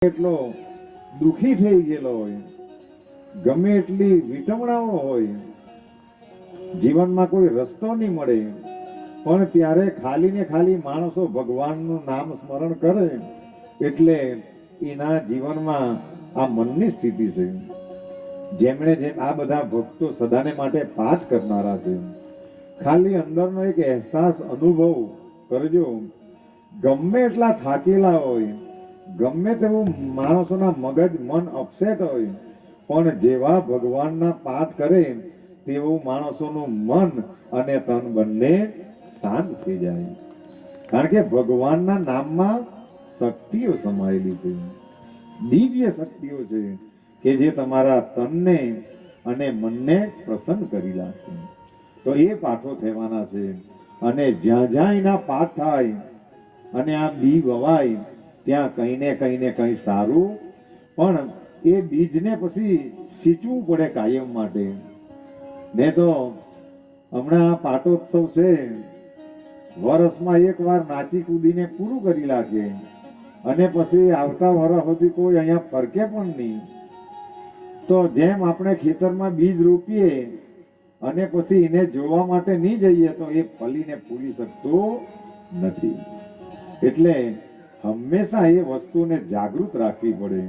એટલો દુખી થઈ ગયેલો હોય, ગમે એટલી વિટમણાઓ હોય, જીવનમાં કોઈ રસ્તો નહીં મળે, પણ ત્યારે ખાલી ને ખાલી માણસો ભગવાનનું નામ સ્મરણ કરે એટલે એના જીવનમાં આ મનની સ્થિતિ છે. જેમણે જેમ આ બધા ભક્તો સદાને માટે પાઠ કરનારા છે, ખાલી અંદરનો એક અહેસાસ અનુભવ કરજો. ગમે એટલા થાકેલા હોય, ગમે તેવું માણસોના મગજ મન અપસેટ હોય, પણ જેવા ભગવાનના પાઠ કરે તેવું માણસોનું મન અને તન બંને શાંત થઈ જાય. કારણ કે ભગવાનના નામમાં શક્તિઓ સમાયેલી છે, દિવ્ય શક્તિઓ છે કે જે તમારા તનને અને મનને પ્રસન્ન કરી લાગશે. તો એ પાઠો થવાના છે, અને જ્યાં જ્યાં એના પાઠ થાય અને આ બી વવાય ત્યાં કઈ ને કઈ સારું, પણ એ બીજને પછી સિંચવું પડે કાયમ માટે. ને તો હમણાં પાટોત્સવ છે, વર્ષમાં એક વાર નાચી કૂદીને પૂરું કરી લાગે, અને પછી આવતા વર્ષ સુધી કોઈ અહીંયા ફરકે પણ નહીં. તો જેમ આપણે ખેતરમાં બીજ રોપીએ અને પછી એને જોવા માટે નહીં જઈએ તો એ ફલીને ફૂલી શકતું નથી. એટલે હંમેશા એ વસ્તુને જાગૃત રાખવી પડે,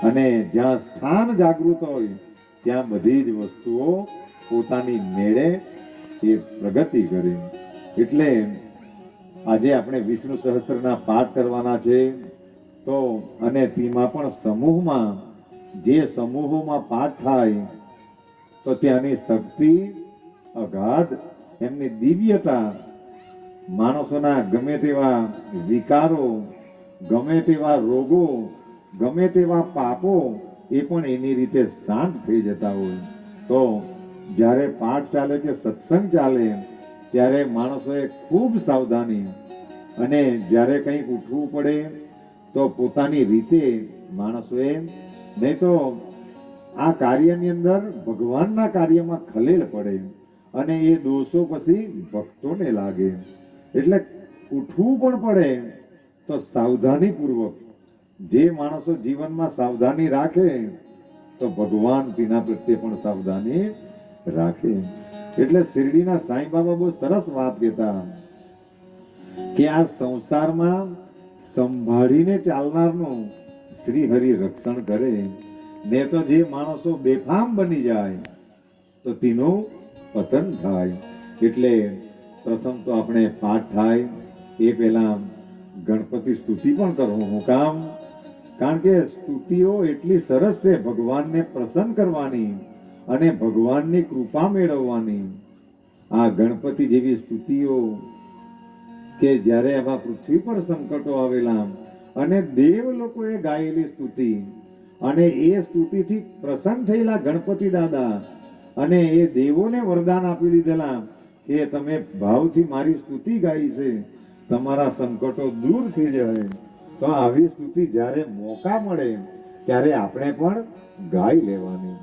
અને જ્યાં સ્થાન જાગૃત હોય ત્યાં બધી જ વસ્તુઓ પોતાની મેળે એ પ્રગતિ કરે. એટલે આજે આપણે વિષ્ણુ સહસ્ત્રના પાઠ કરવાના છે. તો અને તેમાં પણ સમૂહમાં, જે સમૂહોમાં પાઠ થાય તો ત્યાંની શક્તિ અગાધ, એમની દિવ્યતા, માણસોના ગમે તેવા વિકારો, ગમે તેવા રોગો, ગમે તેવા પાપો એ પણ એની રીતે શાંત થઈ જતા હોય. તો જ્યારે પાઠ ચાલે કે સત્સંગ ચાલે ત્યારે માણસોએ ખૂબ સાવધાની, અને જ્યારે કંઈક ઉઠવું પડે તો પોતાની રીતે માણસોએ, નહીં તો આ કાર્યની અંદર ભગવાનના કાર્યમાં ખલેલ પડે અને એ દોષો પછી ભક્તોને લાગે. એટલે ઉઠવું પણ પડે તો સાવધાનીપૂર્વક. જે માણસો જીવનમાં સાવધાની રાખે તો ભગવાન તેના પ્રત્યે પણ સાવધાની રાખે. એટલે શિરડીના સાંઈ બાબા બહુ સરસ વાત કહેતા કે આ સંસારમાં સંભાળીને ચાલનારનું શ્રી હરિ રક્ષણ કરે, ને તો જે માણસો બેફામ બની જાય તો તેનું પતન થાય. એટલે પ્રથમ તો આપણે પાઠ થાય એ પહેલા ગણપતિ સ્તુતિ પણ કરવું. હું કામ? કારણ કે સ્તુતિઓ એટલી સરસ છે, ભગવાનને પ્રસન્ન કરવાની અને ભગવાનની કૃપા મેળવવાની. આ ગણપતિ જેવી સ્તુતિઓ કે જ્યારે આવા પૃથ્વી પર સંકટો આવેલા અને દેવ લોકોએ ગાયેલી સ્તુતિ, અને એ સ્તુતિથી પ્રસન્ન થયેલા ગણપતિ દાદા, અને એ દેવોને વરદાન આપી દીધેલા કે તમે ભાવથી મારી સ્તુતિ ગાઈ છે, તમારા સંકટો દૂર થઈ જાય. તો આવી સ્તુતિ જ્યારે મોકા મળે ત્યારે આપણે પણ ગાઈ લેવાની.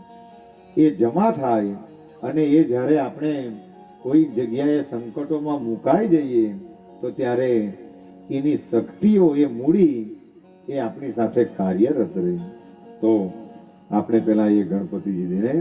એ જમા થાય, અને એ જ્યારે આપણે કોઈ જગ્યાએ સંકટોમાં મુકાઈ જઈએ તો ત્યારે એની શક્તિઓ, એ મૂડી એ આપણી સાથે કાર્યરત રહે. તો આપણે પેલા એ ગણપતિજીને